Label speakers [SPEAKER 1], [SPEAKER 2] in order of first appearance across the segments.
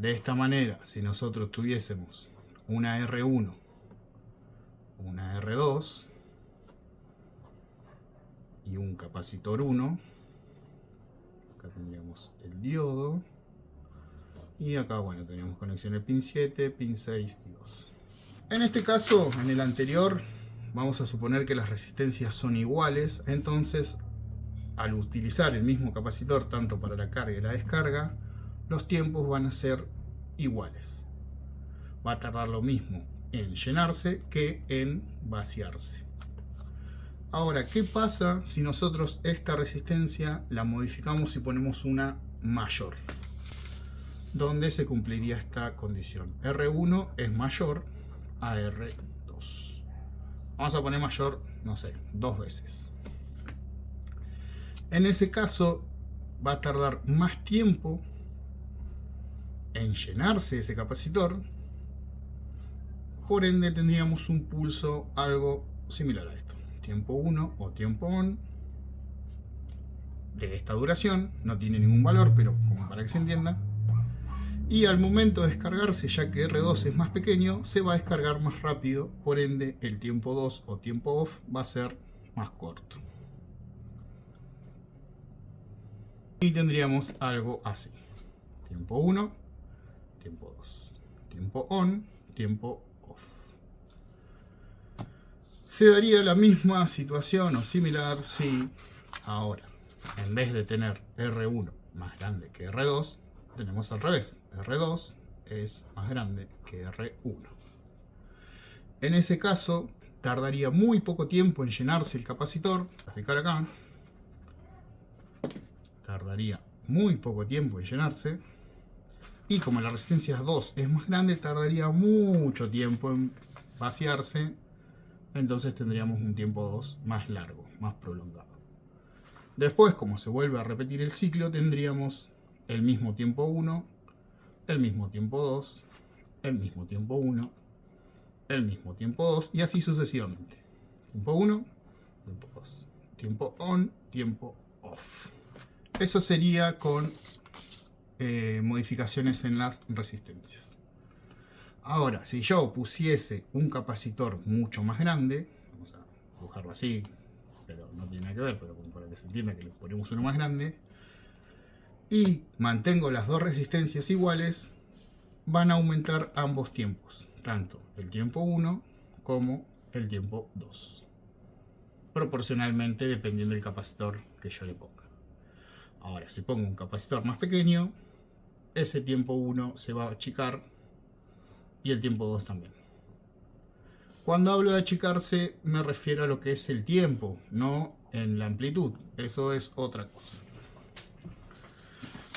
[SPEAKER 1] De esta manera, si nosotros tuviésemos una R1, una R2 y un capacitor 1, acá tendríamos el diodo, y acá, bueno, tenemos conexión el pin 7, pin 6 y 2. En este caso, en el anterior, vamos a suponer que las resistencias son iguales, entonces al utilizar el mismo capacitor tanto para la carga y la descarga, los tiempos van a ser iguales. Va a tardar lo mismo en llenarse que en vaciarse. Ahora, ¿qué pasa si nosotros esta resistencia la modificamos y ponemos una mayor? Donde se cumpliría esta condición. R1 es mayor a R2. Vamos a poner mayor, no sé, 2 veces. En ese caso va a tardar más tiempo en llenarse ese capacitor. Por ende tendríamos un pulso algo similar a esto. Tiempo 1 o tiempo on de esta duración. No tiene ningún valor, pero como para que se entienda. Y al momento de descargarse, ya que R2 es más pequeño, se va a descargar más rápido, por ende el tiempo 2 o tiempo off va a ser más corto. Y tendríamos algo así. Tiempo 1, tiempo 2, tiempo on, tiempo off. Se daría la misma situación o similar si ahora, en vez de tener R1 más grande que R2, tenemos al revés. R2 es más grande que R1. En ese caso, tardaría muy poco tiempo en llenarse el capacitor. Voy a aplicar acá. Tardaría muy poco tiempo en llenarse. Y como la resistencia 2 es más grande, tardaría mucho tiempo en vaciarse. Entonces tendríamos un tiempo 2 más largo, más prolongado. Después, como se vuelve a repetir el ciclo, tendríamos el mismo tiempo 1, el mismo tiempo 2, el mismo tiempo 1, el mismo tiempo 2 y así sucesivamente. Tiempo 1, tiempo 2, tiempo on, tiempo off. Eso sería con modificaciones en las resistencias. Ahora, si yo pusiese un capacitor mucho más grande, vamos a dibujarlo así, pero no tiene nada que ver, pero como para que se entienda que le ponemos uno más grande, y mantengo las dos resistencias iguales, van a aumentar ambos tiempos, tanto el tiempo 1 como el tiempo 2, proporcionalmente dependiendo del capacitor que yo le ponga. Ahora, si pongo un capacitor más pequeño, ese tiempo 1 se va a achicar y el tiempo 2 también. Cuando hablo de achicarse me refiero a lo que es el tiempo, no en la amplitud. Eso es otra cosa.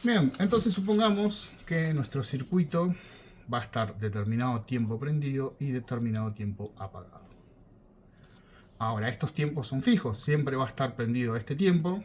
[SPEAKER 1] Bien, entonces supongamos que nuestro circuito va a estar determinado tiempo prendido y determinado tiempo apagado. Ahora, estos tiempos son fijos. Siempre va a estar prendido este tiempo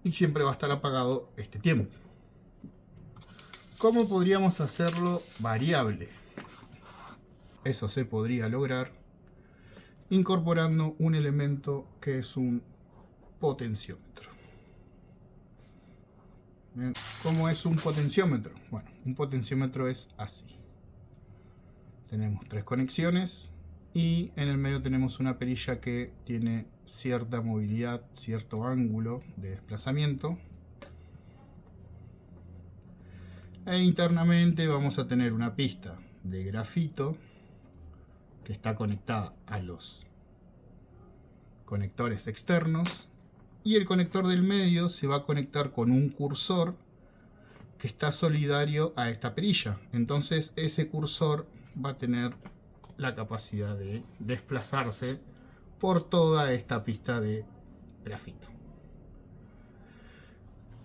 [SPEAKER 1] y siempre va a estar apagado este tiempo. ¿Cómo podríamos hacerlo variable? Eso se podría lograr incorporando un elemento que es un potenciómetro. Bien, ¿cómo es un potenciómetro? Bueno, un potenciómetro es así. Tenemos 3 conexiones y en el medio tenemos una perilla que tiene cierta movilidad, cierto ángulo de desplazamiento. E internamente vamos a tener una pista de grafito que está conectada a los conectores externos y el conector del medio se va a conectar con un cursor que está solidario a esta perilla. Entonces ese cursor va a tener la capacidad de desplazarse por toda esta pista de grafito.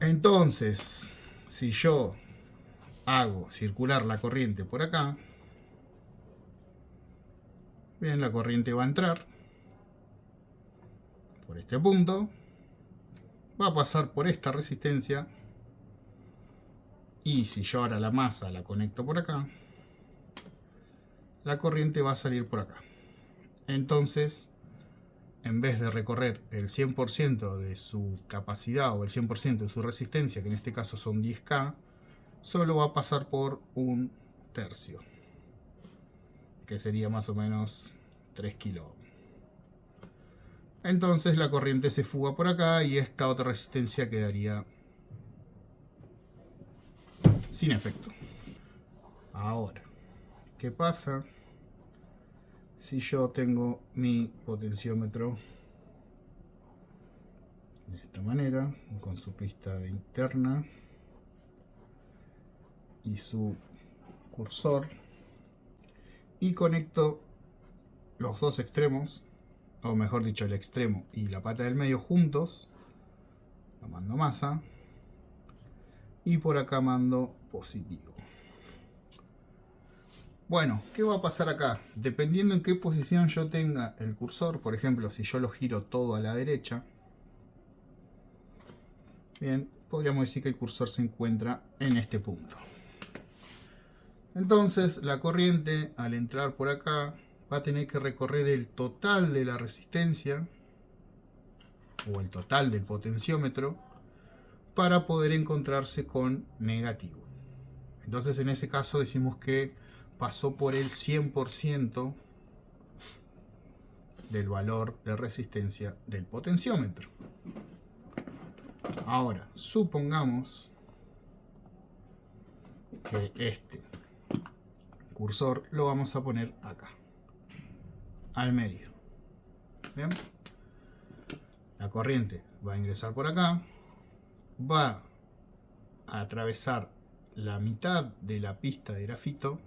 [SPEAKER 1] Entonces, si yo hago circular la corriente por acá, bien, la corriente va a entrar por este punto, va a pasar por esta resistencia y si yo ahora la masa la conecto por acá, la corriente va a salir por acá. Entonces, en vez de recorrer el 100% de su capacidad o el 100% de su resistencia, que en este caso son 10K, solo va a pasar por 1/3, que sería más o menos 3 kilo ohm. Entonces la corriente se fuga por acá y esta otra resistencia quedaría sin efecto. Ahora, ¿qué pasa si yo tengo mi potenciómetro de esta manera, con su pista interna y su cursor, y conecto los dos extremos, o mejor dicho, el extremo y la pata del medio juntos, lo mando masa, y por acá mando positivo? Bueno, ¿qué va a pasar acá? Dependiendo en qué posición yo tenga el cursor, por ejemplo, si yo lo giro todo a la derecha, bien, podríamos decir que el cursor se encuentra en este punto. Entonces, la corriente, al entrar por acá, va a tener que recorrer el total de la resistencia, o el total del potenciómetro, para poder encontrarse con negativo. Entonces, en ese caso decimos que pasó por el 100% del valor de resistencia del potenciómetro. Ahora, supongamos que este cursor lo vamos a poner acá, al medio. ¿Bien? La corriente va a ingresar por acá, va a atravesar la mitad de la pista de grafito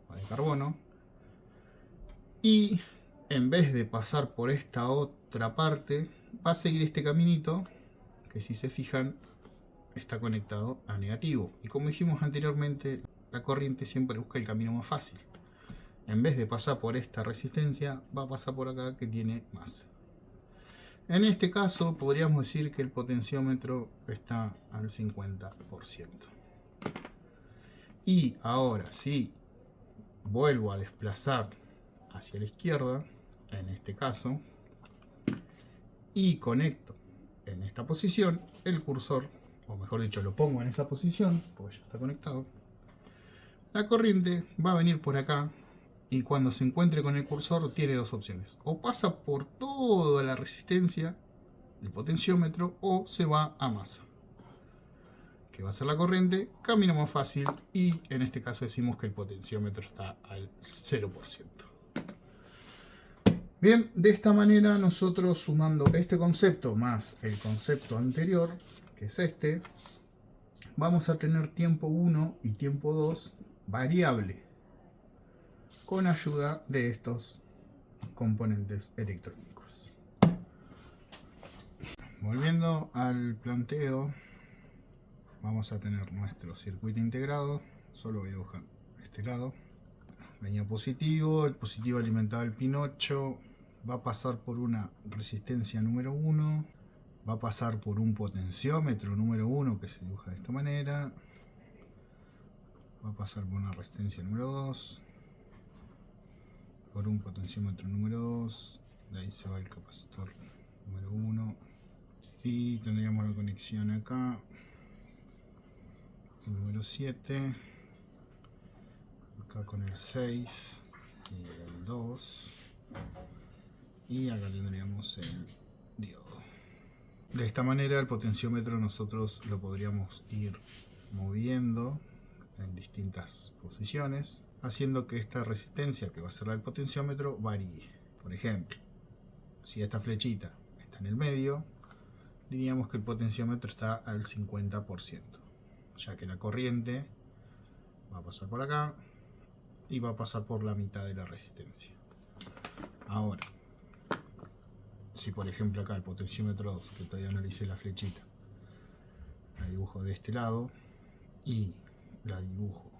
[SPEAKER 1] o de carbono, y en vez de pasar por esta otra parte, va a seguir este caminito que, si se fijan, está conectado a negativo. Y como dijimos anteriormente, la corriente siempre busca el camino más fácil. En vez de pasar por esta resistencia, va a pasar por acá, que tiene más. En este caso podríamos decir que el potenciómetro está al 50%. Y ahora, si vuelvo a desplazar hacia la izquierda, en este caso, y conecto en esta posición el cursor, o mejor dicho, lo pongo en esa posición, porque ya está conectado, la corriente va a venir por acá, y cuando se encuentre con el cursor tiene dos opciones: o pasa por toda la resistencia del potenciómetro, o se va a masa, que va a ser la corriente, camino más fácil, y en este caso decimos que el potenciómetro está al 0%. Bien, de esta manera nosotros, sumando este concepto más el concepto anterior, que es este, vamos a tener tiempo 1 y tiempo 2 variable, con ayuda de estos componentes electrónicos. Volviendo al planteo, vamos a tener nuestro circuito integrado. Solo voy a dibujar este lado. Venía positivo, el positivo alimentaba el pin 8, va a pasar por una resistencia número 1, va a pasar por un potenciómetro número 1 que se dibuja de esta manera, va a pasar por una resistencia número 2, por un potenciómetro número 2, de ahí se va el capacitor número 1, y tendríamos la conexión acá, el número 7, acá con el 6 y el 2, y acá tendríamos el diodo. De esta manera el potenciómetro nosotros lo podríamos ir moviendo en distintas posiciones, haciendo que esta resistencia, que va a ser la del potenciómetro, varíe. Por ejemplo, si esta flechita está en el medio, diríamos que el potenciómetro está al 50%, ya que la corriente va a pasar por acá y va a pasar por la mitad de la resistencia. Ahora, si por ejemplo acá el potenciómetro 2, que todavía no le hice la flechita, la dibujo de este lado y la dibujo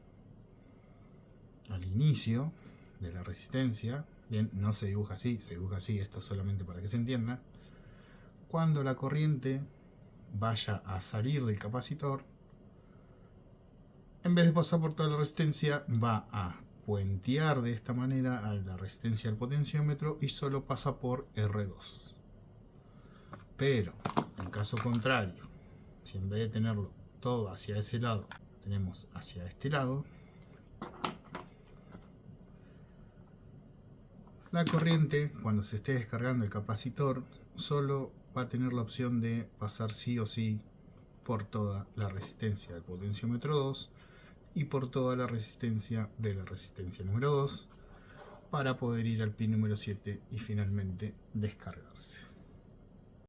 [SPEAKER 1] al inicio de la resistencia, bien, no se dibuja así, se dibuja así, esto es solamente para que se entienda. Cuando la corriente vaya a salir del capacitor, en vez de pasar por toda la resistencia, va a puentear de esta manera a la resistencia del potenciómetro y solo pasa por R2. Pero en caso contrario, si en vez de tenerlo todo hacia ese lado, tenemos hacia este lado. La corriente, cuando se esté descargando el capacitor, solo va a tener la opción de pasar sí o sí por toda la resistencia del potenciómetro 2 y por toda la resistencia de la resistencia número 2 para poder ir al pin número 7 y finalmente descargarse.